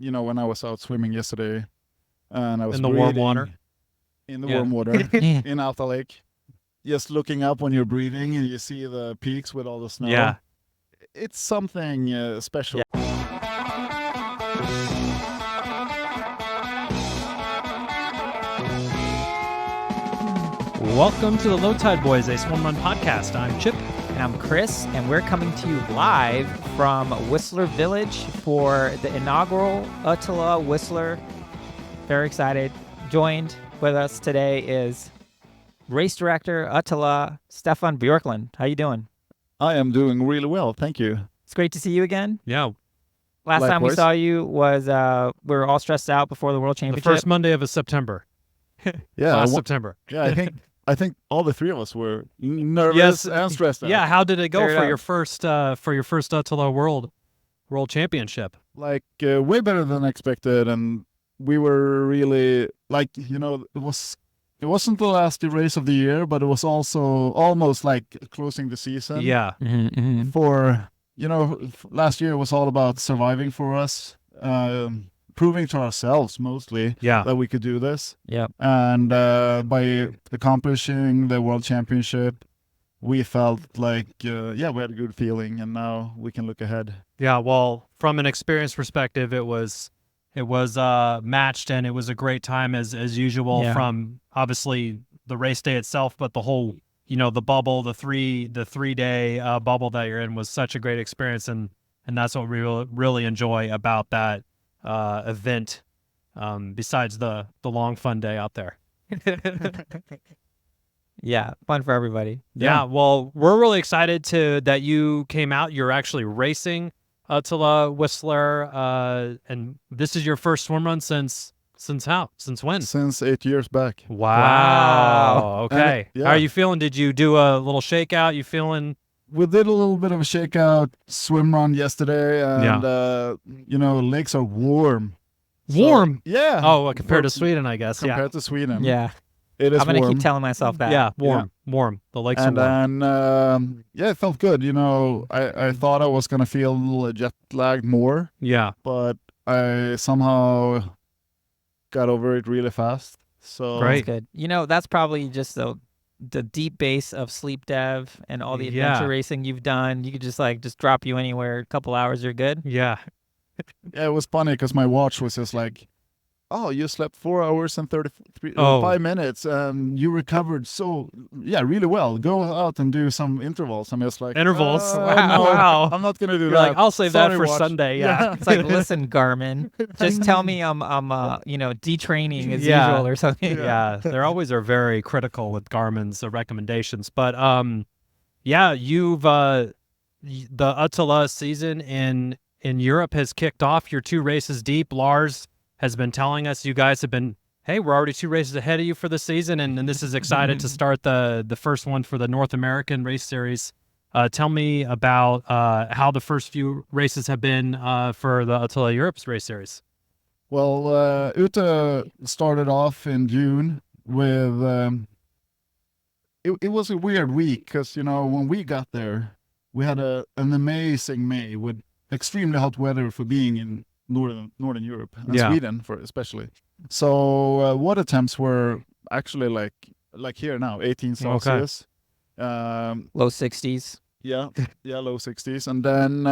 when I was out swimming yesterday, and I was In the warm water. in the Yeah. warm water in Alta Lake, just looking up when you're breathing and you see the peaks with all the snow. Yeah. It's something special. Welcome to the Low Tide Boys, a Swimrun podcast. I'm Chip. And I'm Chris, and we're coming to you live from Whistler Village for the inaugural Otillo Whistler. Very excited. Joined with us today is race director Otillo, Staffan Björklund. How you doing? I am doing really well, thank you. It's great to see you again. Yeah. Last time we Likewise. saw you was we were all stressed out before the World The Championship. first Monday of September. Yeah, Last September. yeah. I think all the three of us were nervous and stressed out. Yeah. How did it go Fair for enough. your first Otillo World Championship? Like way better than expected, and we were really it wasn't the last race of the year, but it was also almost like closing the season. Yeah. For last year was all about surviving for us, proving to ourselves mostly Yeah. that we could do this. Yep. And by accomplishing the World Championship, we felt like we had a good feeling, and now we can look ahead. Yeah. Well, from an experience perspective, it was matched, and it was a great time as usual. Yeah. From obviously the race day itself, but the whole the bubble, the 3-day bubble that you're in was such a great experience, and that's what we really enjoy about that event. Besides the long fun day out there. Yeah, fun for everybody. Yeah. Well, we're really excited that you came out. You're actually racing Otillo Whistler, and this is your first swim run since how? Since when? Since 8 years back. Wow. Okay. And, How are you feeling? Did you do a little shakeout? You feeling? We did a little bit of a shakeout swim run yesterday, and lakes are warm. Warm? Yeah. Oh, compared to Sweden, I guess. Compared to Sweden. Yeah. It is I'm going to warm. keep telling myself that. Yeah, warm. The lakes And are warm. then, it felt good. I thought I was going to feel a little jet lagged more, Yeah. but I somehow got over it really fast. So Great. That's good. That's probably just the deep base of sleep dev and all the adventure racing you've done. You could just drop you anywhere. A couple hours, you're good. Yeah. Yeah, it was funny because my watch was just like, oh, you slept 4 hours and 5 minutes, and you recovered really well. Go out and do some intervals. I'm just like, Intervals? No, Wow. I'm not gonna do You're that. like, I'll save Sorry, that for watch. Sunday. Yeah. It's like, listen, Garmin, just tell me I'm detraining as Yeah. usual or something. Yeah, they always are very critical with Garmin's recommendations. But you've the Otillo season in Europe has kicked off. You're 2 races deep. Lars has been telling us you guys have been, hey, we're already 2 races ahead of you for the season, and this is excited to start the first one for the North American race series. Tell me about how the first few races have been for the Otillo Europe's race series. Well, Ute started off in June with. It was a weird week because when we got there, we had an amazing May with extremely hot weather for being in Northern Europe and Sweden especially. So water temps were actually like here now, 18 Celsius. Low 60s. Yeah, low 60s, and then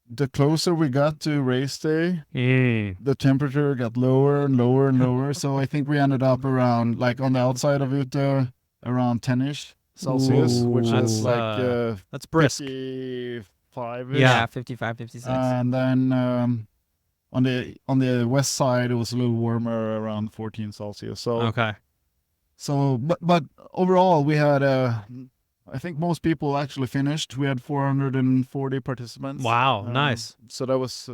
the closer we got to race day, the temperature got lower and lower and lower. So I think we ended up around, like on the outside of Ute, around 10-ish Celsius, which is like that's brisk. 55-ish. Yeah, 55, 56. And then on the west side, it was a little warmer, around 14 Celsius. So Okay. So, but overall, we had, I think most people actually finished. We had 440 participants. Wow, nice. So that was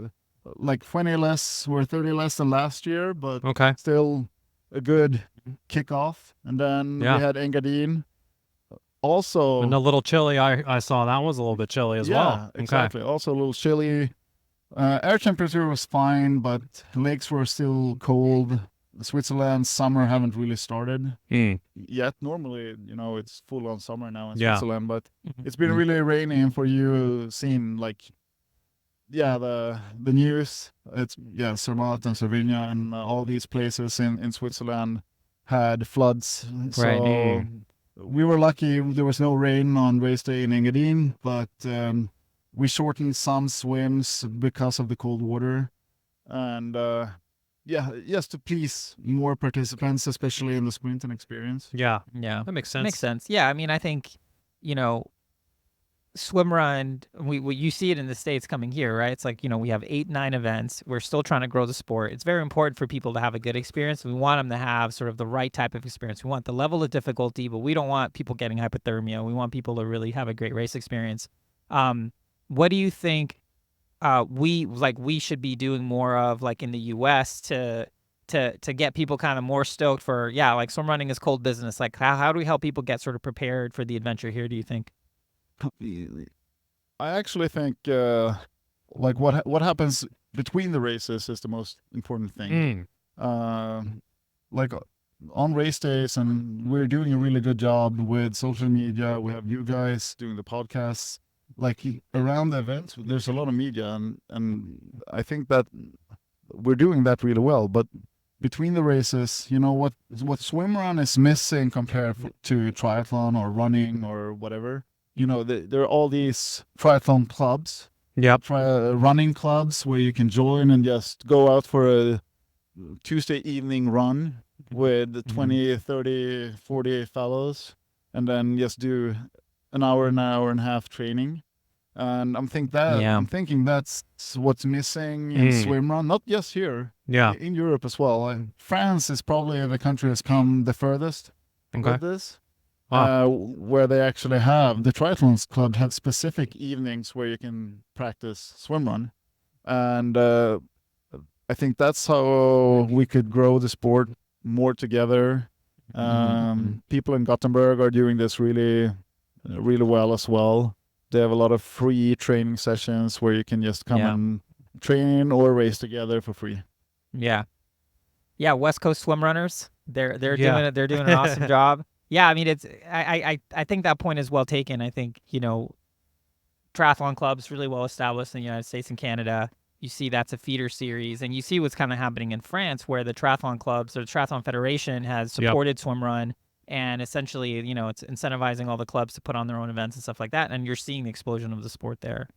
like 20 less, or 30 less than last year, but Okay. still a good kickoff. And then we had Engadin. Also, And a little chilly. I saw that was a little bit chilly as well. Okay. Exactly. Also a little chilly. Air temperature was fine, but lakes were still cold. Switzerland's summer haven't really started yet. Normally, it's full on summer now in Switzerland, but it's been really rainy, and for you, seem like the news. It's Zermatt and Slovenia and all these places in Switzerland had floods. So we were lucky there was no rain on race day in Engadin, but we shortened some swims because of the cold water, and just to please more participants, especially in the sprint and experience. Yeah, Yeah. that makes sense. Makes sense. Yeah, I mean, I think, you know, swim run, you see it in the States coming here, right? It's like, we have 8-9 events. We're still trying to grow the sport. It's very important for people to have a good experience. We want them to have sort of the right type of experience. We want the level of difficulty, but we don't want people getting hypothermia. We want people to really have a great race experience. What do you think we should be doing more of, like in the US, to get people kind of more stoked for, like swim running is cold business. Like how do we help people get sort of prepared for the adventure here, do you think? I actually think like what happens between the races is the most important thing. Like on race days, and we're doing a really good job with social media. We have you guys doing the podcasts. Like around the events, there's a lot of media, and I think that we're doing that really well. But between the races, what swim run is missing compared to triathlon or running or whatever. There are all these triathlon clubs, running clubs where you can join and just go out for a Tuesday evening run with 20, 30, 40 fellows, and then just do an hour and a half training. And I'm thinking that's what's missing in swim run, not just here, in Europe as well. France is probably the country that's come the furthest with this. Where they actually have the triathlons club have specific evenings where you can practice swim run, and I think that's how we could grow the sport more together. People in Gothenburg are doing this really, really well as well. They have a lot of free training sessions where you can just come and train or race together for free. Yeah, West Coast swim runners, they're doing it. They're doing an awesome job. Yeah, I mean, I think that point is well taken. I think, triathlon clubs really well established in the United States and Canada. You see that's a feeder series, and you see what's kind of happening in France, where the triathlon clubs or the Triathlon Federation has supported swim run, and essentially, it's incentivizing all the clubs to put on their own events and stuff like that, and you're seeing the explosion of the sport there.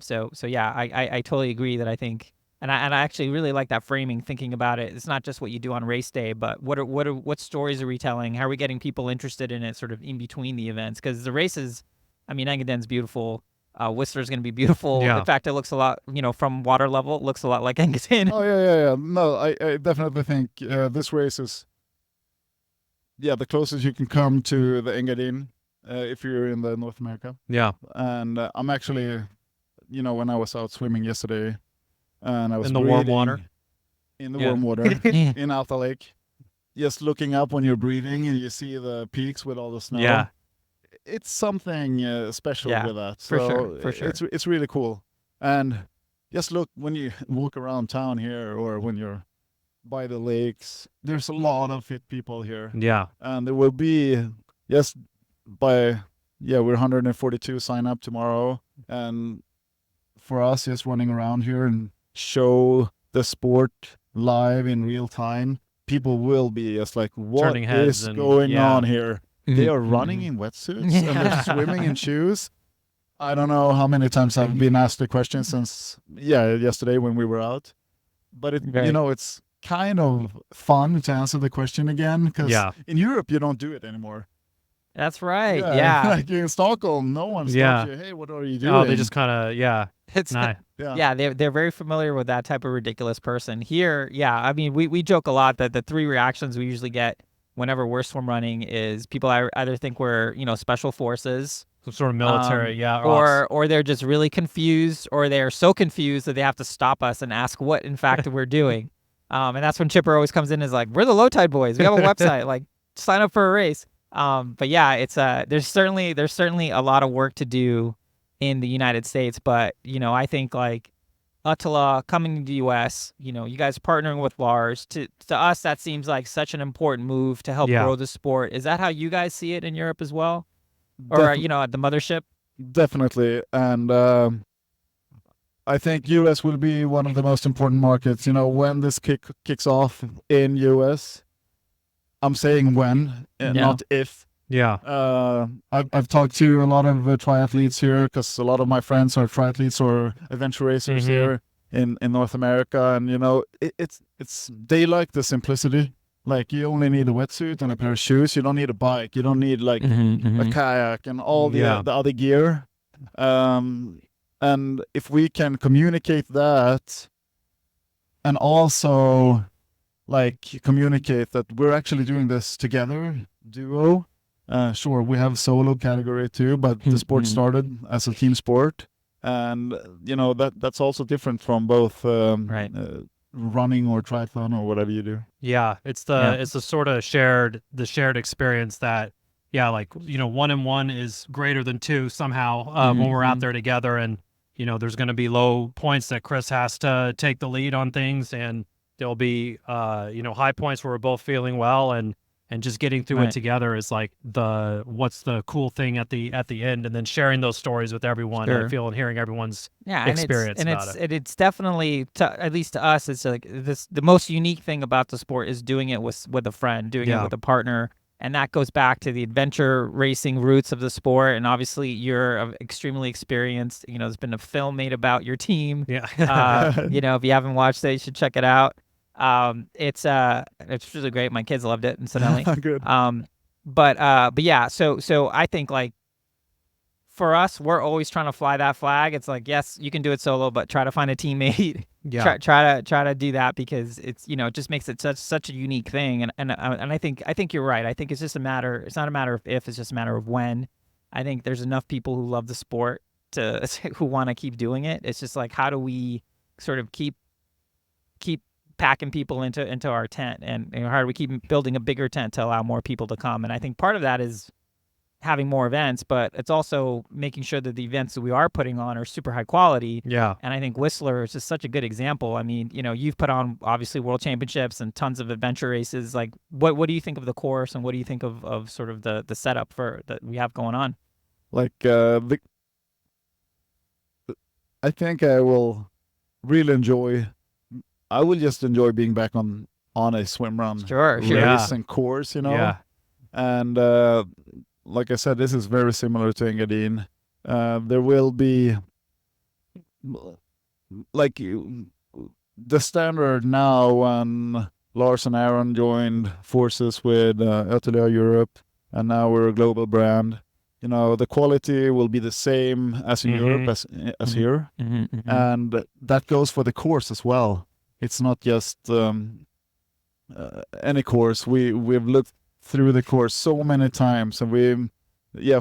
So yeah, I totally agree that I think. And I actually really like that framing, thinking about it. It's not just what you do on race day, but what stories are we telling? How are we getting people interested in it sort of in between the events? Because the races, I mean, Engaden's beautiful. Whistler's going to be beautiful. Yeah. In fact, it looks a lot, from water level, it looks a lot like Engaden. Oh, yeah. No, I definitely think this race is, the closest you can come to the Engadin if you're in the North America. Yeah. And I'm actually, when I was out swimming yesterday, and I was in the warm water, warm water in Alta Lake, just looking up when you're breathing and you see the peaks with all the snow. Yeah, it's something special with that. For sure. It's really cool. And just look when you walk around town here, or when you're by the lakes. There's a lot of fit people here. Yeah, and there will be we're 142 sign up tomorrow, and for us just running around here and show the sport live in real time, people will be just like, what is going on here? They are running in wetsuits and they're swimming in shoes. I don't know how many times I've been asked the question since yesterday when we were out, but it's kind of fun to answer the question again, because in Europe you don't do it anymore. That's right. Yeah. Like in Stockholm, no one stops you. Hey, what are you doing? Oh, they just kind of It's nice. They're very familiar with that type of ridiculous person. Here, I mean, we joke a lot that the three reactions we usually get whenever we're swim running is people either think we're, special forces, some sort of military, or they're just really confused, or they're so confused that they have to stop us and ask what in fact we're doing. And that's when Chipper always comes in and is like, we're the Low Tide Boys. We have a website, like sign up for a race. But yeah, it's there's certainly a lot of work to do in the United States, but I think like Otillo coming to the US, you guys partnering with Lars, to us that seems like such an important move to help grow the sport. Is that how you guys see it in Europe as well, or at the mothership? Definitely, and I think US will be one of the most important markets. You know, when this kicks off in US, I'm saying when, not if. Yeah. I've talked to a lot of triathletes here because a lot of my friends are triathletes or adventure racers here in North America, and you know, it's they like the simplicity. Like, you only need a wetsuit and a pair of shoes. You don't need a bike. You don't need like a kayak and all the other gear. And if we can communicate that, and also like communicate that we're actually doing this together, duo. Sure, we have solo category too, but the sport started as a team sport, and you know that's also different from both running or triathlon or whatever you do. Yeah, it's the sort of shared experience that, like, you know, 1 and 1 is greater than 2 somehow when we're out there together, and you know, there's going to be low points that Chris has to take the lead on things, and there'll be you know, high points where we're both feeling well, and just getting through it together is like what's the cool thing at the end, and then sharing those stories with everyone. I feel, and hearing everyone's experience about it. It's definitely, at least to us, it's like the most unique thing about the sport is doing it with a friend, doing it with a partner, and that goes back to the adventure racing roots of the sport. And obviously, you're extremely experienced. You know, there's been a film made about your team. Yeah. You know, if you haven't watched it, you should check it out. It's really great. My kids loved it, incidentally. Good. But yeah, so I think, like, for us, we're always trying to fly that flag. It's like, yes, you can do it solo, but try to find a teammate. Yeah. Try to do that, because it's, you know, it just makes it such a unique thing. And I think you're right. I think it's just a matter. It's not a matter of if. It's just a matter of when. I think there's enough people who love the sport who want to keep doing it. It's just like, how do we sort of keep packing people into our tent, and you know, how do we keep building a bigger tent to allow more people to come? And I think part of that is having more events, but it's also making sure that the events that we are putting on are super high quality. Yeah. And I think Whistler is just such a good example. I mean, you know, you've put on obviously world championships and tons of adventure races. Like, what do you think of the course, and what do you think of sort of the setup for that we have going on? Like, I think I will really enjoy. I will just enjoy being back on a swim run Sure. race and course, you know. Yeah. And like I said, this is very similar to Engadin. There will be like the standard now when Lars and Aaron joined forces with Otillo Europe, and now we're a global brand. You know, the quality will be the same as in Europe as here, and that goes for the course as well. It's not just any course. We've looked through the course so many times, and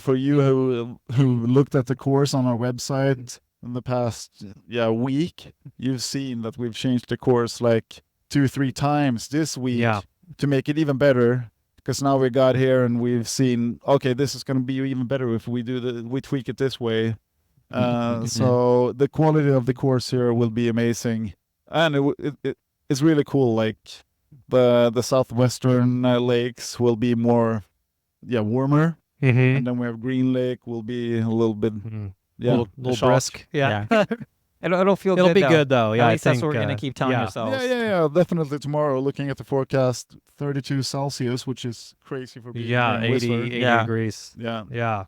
for you who looked at the course on our website in the past week, you've seen that we've changed the course like 2-3 times this week to make it even better. Because now we got here and we've seen, okay, this is going to be even better if we tweak it this way. So the quality of the course here will be amazing. And it's really cool. Like the southwestern lakes will be more, warmer, and then we have Green Lake will be a little bit, little brisk. Yeah. It'll feel good. It'll be though. good though. Yeah, At I least think that's what we're gonna keep telling ourselves. Yeah. Definitely tomorrow. Looking at the forecast, 32 Celsius, which is crazy for being 80 degrees. Yeah.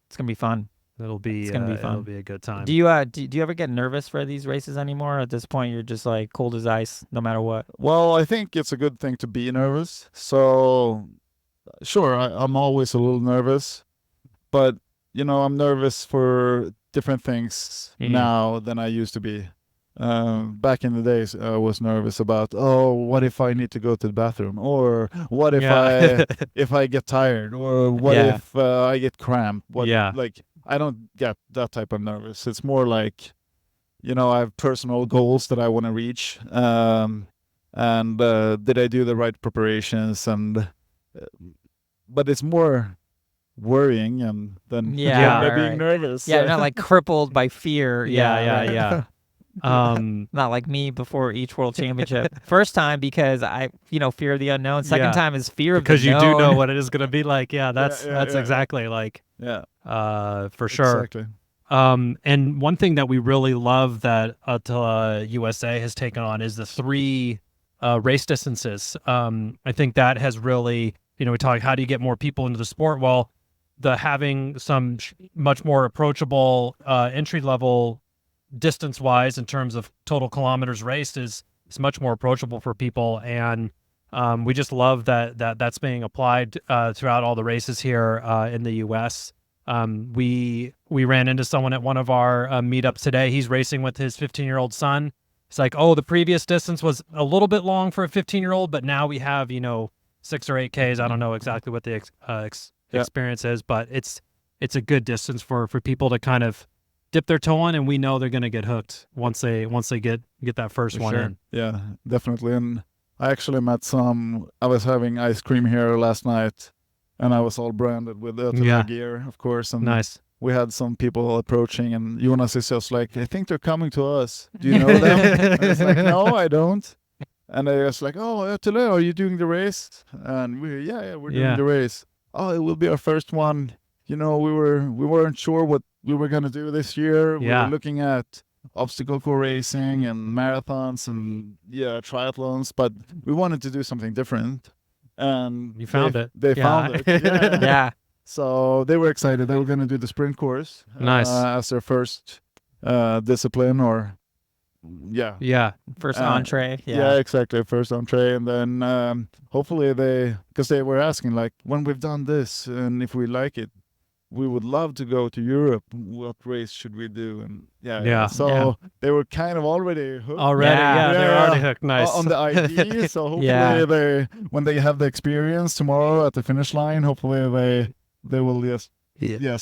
It's gonna be fun. It's gonna be fun. It'll be a good time. Do you ever get nervous for these races anymore? At this point, you're just like cold as ice, no matter what. Well, I think it's a good thing to be nervous. So, sure, I'm always a little nervous, but you know, I'm nervous for different things now than I used to be. Back in the days, I was nervous about, what if I need to go to the bathroom, or what if I get tired, or what if I get cramp. Like, I don't get that type of nervous. It's more like, you know, I have personal goals that I want to reach, and did I do the right preparations, but it's more worrying and then being nervous. Yeah, not like crippled by fear. Yeah. Not like me before each world championship. First time because fear of the unknown. Second time is fear of the known. Because you do know what it is going to be like. Yeah, that's exactly like. Yeah. For sure. Exactly. And one thing that we really love that USA has taken on is the 3 race distances. I think that has really, we talk, how do you get more people into the sport? Well, the having some much more approachable entry level distance wise in terms of total kilometers raced is much more approachable for people. And we just love that's being applied throughout all the races here in the US. We ran into someone at one of our meetups today. He's racing with his 15-year-old son. It's like, oh, the previous distance was a little bit long for a 15-year-old, but now we have, 6 or 8 Ks. I don't know exactly what the experience is, but it's a good distance for people to kind of dip their toe on, and we know they're going to get hooked once they get that first one in. Yeah, definitely. And I actually met I was having ice cream here last night, and I was all branded with Otillo gear, of course. And nice. We had some people approaching, and Jonas is just like, I think they're coming to us. Do you know them? And it's like, no, I don't. And they was like, oh, Otillo, are you doing the race? And we're doing the race. Oh, it will be our first one. We weren't sure what we were going to do this year. We were looking at obstacle course racing and marathons and triathlons, but we wanted to do something different. And you found it. They found it. Yeah. Yeah. So they were excited. They were going to do the sprint course as their first discipline, or first entree. Yeah, exactly, first entree. And then hopefully because they were asking, like, when we've done this and if we like it, we would love to go to Europe. What race should we do? And so they were kind of already hooked. They're already hooked. Nice. On the idea. So hopefully when they have the experience tomorrow at the finish line, hopefully they will just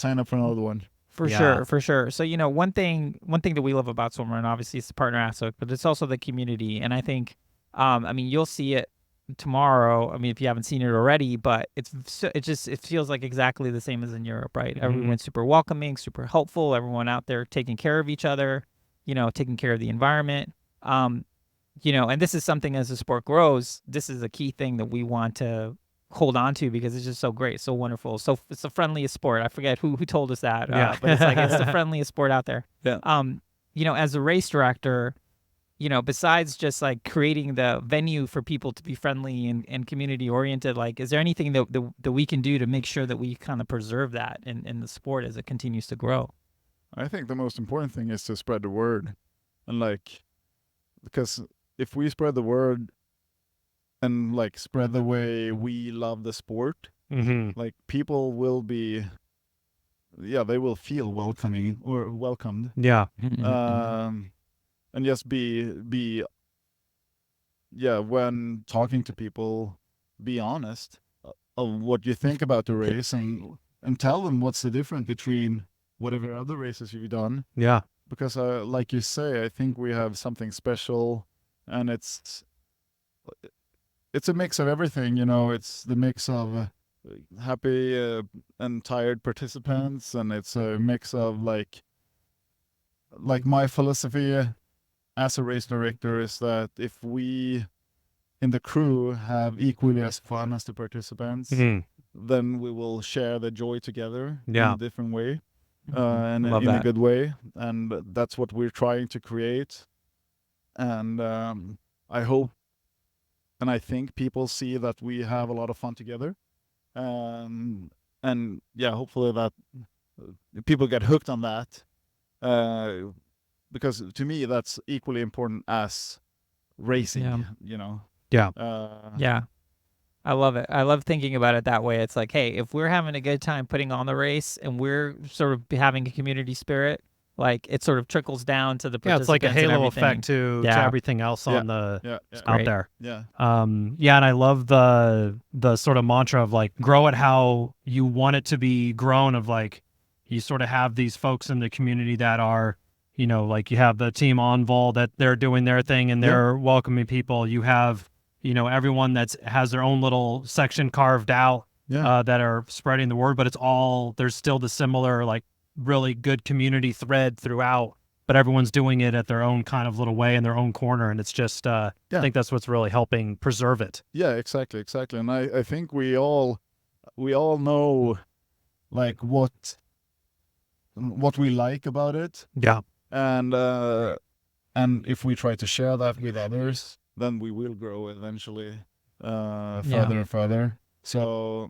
sign up for another one. For sure. So, one thing that we love about Swimrun, obviously, it's the partner aspect, but it's also the community. And I think, you'll see it tomorrow. If you haven't seen it already, but it feels like exactly the same as in Europe, right? Mm-hmm. Everyone's super welcoming, super helpful. Everyone out there taking care of each other, taking care of the environment. And this is something, as the sport grows, this is a key thing that we want to hold on to, because it's just so great, so wonderful. So it's the friendliest sport. I forget who told us that, but it's like, it's the friendliest sport out there. Yeah. As a race director, besides just like creating the venue for people to be friendly and community oriented, like, is there anything that we can do to make sure that we kind of preserve that in the sport as it continues to grow? I think the most important thing is to spread the word. And because if we spread the word and spread the way we love the sport, people will be, they will feel welcoming or welcomed. Yeah. And just be when talking to people, be honest of what you think about the race, and tell them what's the difference between whatever other races you've done. Yeah. Because like you say, I think we have something special, and it's a mix of everything. It's the mix of happy and tired participants, and it's a mix of like my philosophy as a race director is that if we in the crew have equally as fun as the participants, then we will share the joy together in a different way, and in a good way. And that's what we're trying to create. And I hope and I think people see that we have a lot of fun together. And hopefully that people get hooked on that. Because to me, that's equally important as racing, Yeah. Yeah. I love it. I love thinking about it that way. It's like, hey, if we're having a good time putting on the race and we're sort of having a community spirit, like it sort of trickles down to the participants. It's like a halo effect to everything else on the out there. Yeah. And I love the sort of mantra of like, grow it how you want it to be grown, of like, you sort of have these folks in the community that are, like you have the team Envol that they're doing their thing and they're welcoming people. You have, everyone has their own little section carved out that are spreading the word, but there's still the similar, like, really good community thread throughout, but everyone's doing it at their own kind of little way in their own corner. And it's just, I think that's what's really helping preserve it. Yeah, exactly. And I think we all know, like, what what we like about it, Yeah. and if we try to share that with others, then we will grow eventually further and further. So,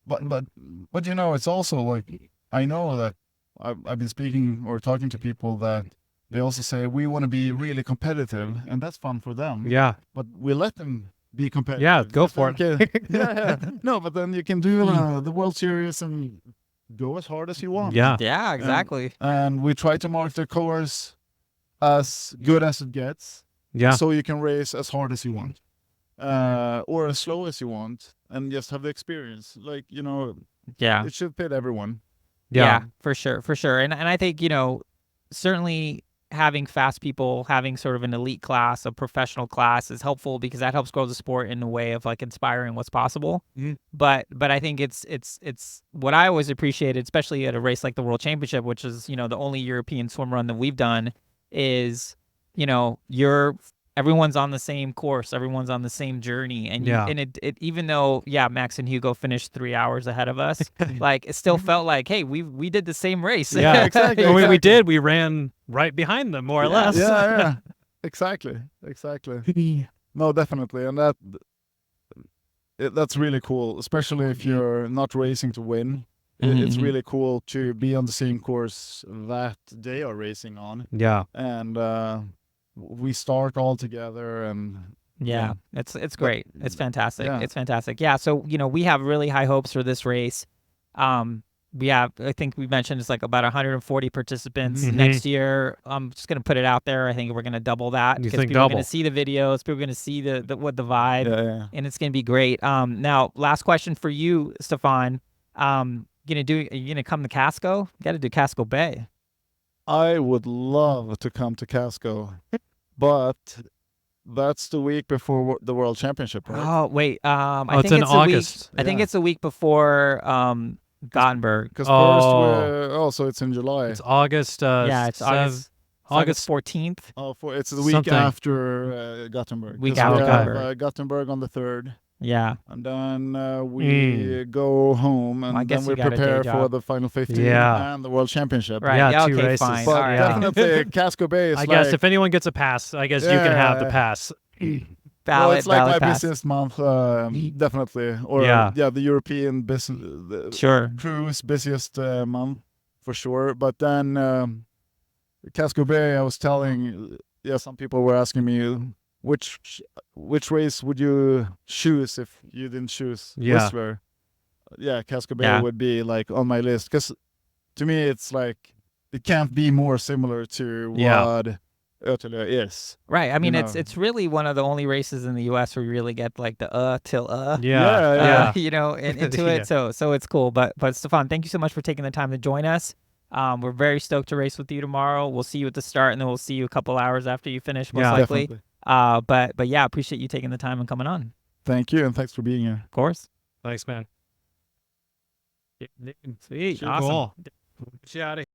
but you know, it's also like, I know that I've been speaking or talking to people that they also say we want to be really competitive, and that's fun for them. Yeah. But we let them be competitive. Yeah, go for it. Okay. Yeah. No, but then you can do the World Series and go as hard as you want. Yeah. Yeah, exactly. And we try to mark the course as good as it gets, Yeah. so you can race as hard as you want, or as slow as you want, and just have the experience. Like, you know, Yeah. it should fit everyone. Yeah, for sure. And I think, you know, certainly having fast people, having sort of an elite class, a professional class is helpful because that helps grow the sport in a way of like inspiring what's possible. Mhm. But I think it's what I always appreciated, especially at a race like the World Championship, which is, you know, the only European swim run that we've done, is, you know, everyone's on the same course, everyone's on the same journey, and it even though Max and Hugo finished 3 hours ahead of us, like it still felt like, hey, we did the same race. Yeah, exactly. Well, we did. We ran right behind them, more or less. Yeah. Exactly. No, definitely, and that's really cool, especially if you're not racing to win. It's really cool to be on the same course that they are racing on. Yeah. And we start all together, and Yeah, it's great. It's fantastic. Yeah. It's fantastic. Yeah, so, you know, we have really high hopes for this race. We have, I think we mentioned it's like about 140 participants next year. I'm just going to put it out there. I think we're going to double that You because think people are going double? to see the videos, people are going to see the vibe, yeah. and it's going to be great. Now, last question for you, Staffan. Are you going to come to Casco? You got to do Casco Bay. I would love to come to Casco, but that's the week before the World Championship, right? Oh, wait. I it's think in it's August. I think Yeah. it's a week before Gothenburg. Because Oh. so it's in July. It's August. Yeah, it's August August 14th. It's the week something. after Gothenburg. Week 'Cause we after have, Gothenburg. Gothenburg on the 3rd, Yeah. and then we go home, and I guess then you we got a day prepare for job. the final 15 Yeah. and the World Championship. Right. Yeah, Yeah, 2 okay, races. fine. But All right. definitely Casco Bay is I guess like, if anyone gets a pass, I guess you can have the Yeah. pass. Valid, it's like my valid pass. busiest month, definitely. Or Yeah. the European business Sure. cruise busiest month for sure. But then Casco Bay, I was telling, some people were asking me which race would you choose if you didn't choose Yeah. Whistler. Yeah, Casco Bay Yeah. would be like on my list, because to me it's like it can't be more similar to Yeah. what Otillo is. Right. I mean, know. it's really one of the only races in the U.S. where you really get like the till Yeah. you know, into Yeah. it. So it's cool. But Staffan, thank you so much for taking the time to join us. We're very stoked to race with you tomorrow. We'll see you at the start, and then we'll see you a couple hours after you finish, most Yeah. likely. Definitely. But yeah, appreciate you taking the time and coming on. Thank you, and thanks for being here. Of course. Thanks, man. Sweet. Cool. Awesome. Get you out of